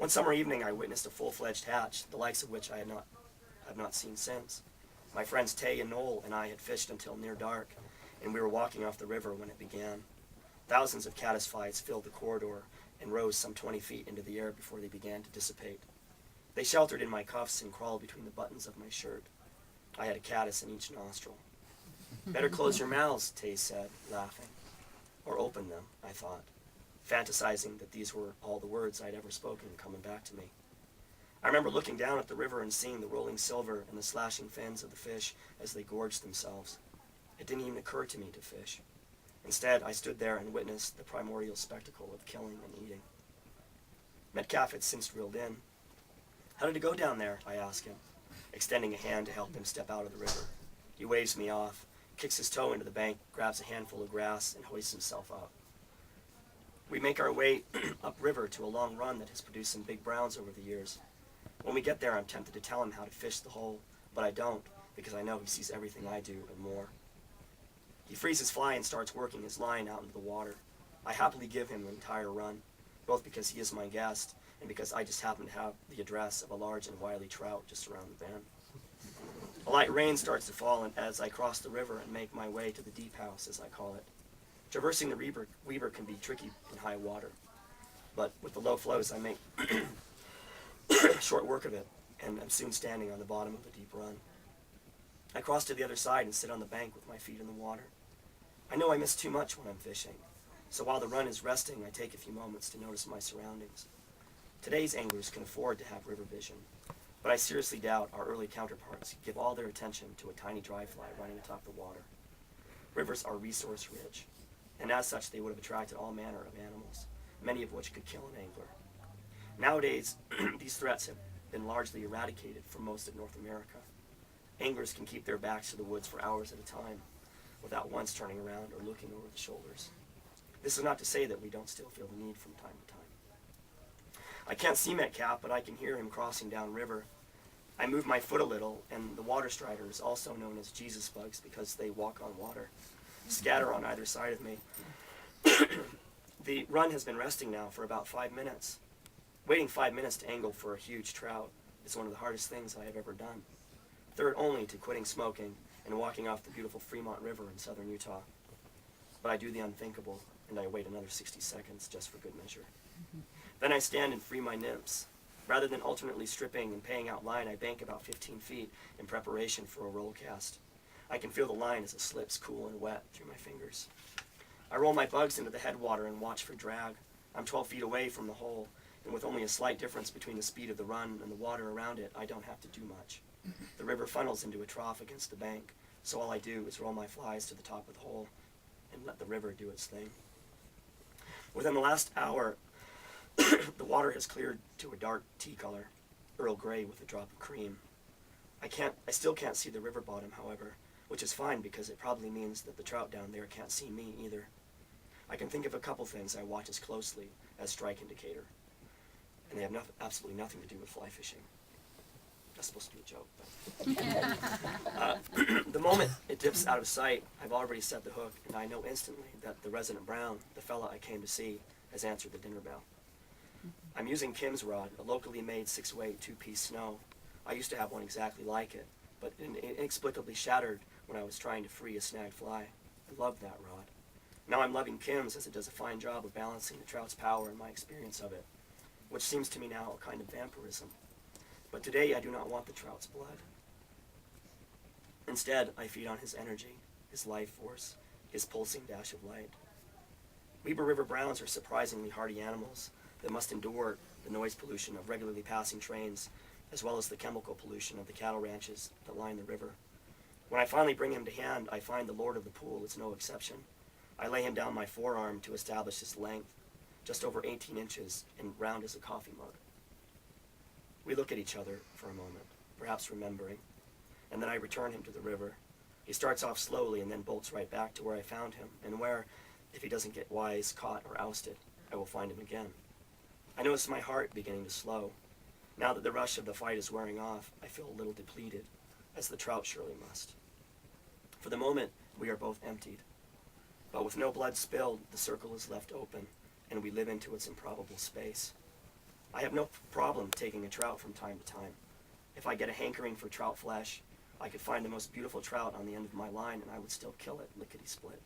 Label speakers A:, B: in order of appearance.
A: One summer evening I witnessed a full-fledged hatch, the likes of which I have not seen since. My friends Tay and Noel and I had fished until near dark, and we were walking off the river when it began. Thousands of caddisflies filled the corridor and rose some 20 feet into the air before they began to dissipate. They sheltered in my cuffs and crawled between the buttons of my shirt. I had a caddis in each nostril. Better close your mouths, Tay said, laughing. Or open them, I thought, fantasizing that these were all the words I'd ever spoken coming back to me. I remember looking down at the river and seeing the rolling silver and the slashing fins of the fish as they gorged themselves. It didn't even occur to me to fish. Instead, I stood there and witnessed the primordial spectacle of killing and eating. Metcalf had since reeled in. How did it go down there? I asked him, extending a hand to help him step out of the river. He waves me off, kicks his toe into the bank, grabs a handful of grass, and hoists himself up. We make our way upriver to a long run that has produced some big browns over the years. When we get there, I'm tempted to tell him how to fish the hole, but I don't, because I know he sees everything I do and more. He frees his fly and starts working his line out into the water. I happily give him the entire run, both because he is my guest and because I just happen to have the address of a large and wily trout just around the bend. A light rain starts to fall as I cross the river and make my way to the deep house, as I call it. Traversing the Weber can be tricky in high water, but with the low flows I make short work of it, and I'm soon standing on the bottom of the deep run. I cross to the other side and sit on the bank with my feet in the water. I know I miss too much when I'm fishing, so while the run is resting, I take a few moments to notice my surroundings. Today's anglers can afford to have river vision, but I seriously doubt our early counterparts give all their attention to a tiny dry fly running atop the water. Rivers are resource rich, and as such they would have attracted all manner of animals, many of which could kill an angler. Nowadays, these threats have been largely eradicated from most of North America. Anglers can keep their backs to the woods for hours at a time without once turning around or looking over the shoulders. This is not to say that we don't still feel the need from time to time. I can't see Metcalf, but I can hear him crossing downriver. I move my foot a little, and the water striders, also known as Jesus bugs because they walk on water, scatter on either side of me. The run has been resting now for about 5 minutes. Waiting 5 minutes to angle for a huge trout is one of the hardest things I have ever done, third only to quitting smoking and walking off the beautiful Fremont River in southern Utah. But I do the unthinkable, and I wait another 60 seconds just for good measure. Then I stand and free my nymphs. Rather than alternately stripping and paying out line, I bank about 15 feet in preparation for a roll cast. I can feel the line as it slips cool and wet through my fingers. I roll my bugs into the headwater and watch for drag. I'm 12 feet away from the hole, and with only a slight difference between the speed of the run and the water around it, I don't have to do much. The river funnels into a trough against the bank, so all I do is roll my flies to the top of the hole and let the river do its thing. Within the last hour, the water has cleared to a dark tea color, Earl Grey with a drop of cream. I still can't see the river bottom, however, which is fine because it probably means that the trout down there can't see me either. I can think of a couple things I watch as closely as strike indicator, and they have absolutely nothing to do with fly fishing. That's supposed to be a joke, but the moment it dips out of sight, I've already set the hook, and I know instantly that the resident brown, the fella I came to see, has answered the dinner bell. I'm using Kim's rod, a locally made 6-weight 2-piece snow. I used to have one exactly like it, but it inexplicably shattered when I was trying to free a snagged fly. I loved that rod. Now I'm loving Kim's as it does a fine job of balancing the trout's power and my experience of it, which seems to me now a kind of vampirism. But today I do not want the trout's blood. Instead, I feed on his energy, his life force, his pulsing dash of light. Weber River browns are surprisingly hardy animals that must endure the noise pollution of regularly passing trains, as well as the chemical pollution of the cattle ranches that line the river. When I finally bring him to hand, I find the lord of the pool is no exception. I lay him down my forearm to establish his length, just over 18 inches and round as a coffee mug. We look at each other for a moment, perhaps remembering, and then I return him to the river. He starts off slowly and then bolts right back to where I found him, and where, if he doesn't get wise, caught, or ousted, I will find him again. I notice my heart beginning to slow. Now that the rush of the fight is wearing off, I feel a little depleted, as the trout surely must. For the moment, we are both emptied. But with no blood spilled, the circle is left open, and we live into its improbable space. I have no problem taking a trout from time to time. If I get a hankering for trout flesh, I could find the most beautiful trout on the end of my line and I would still kill it lickety-split.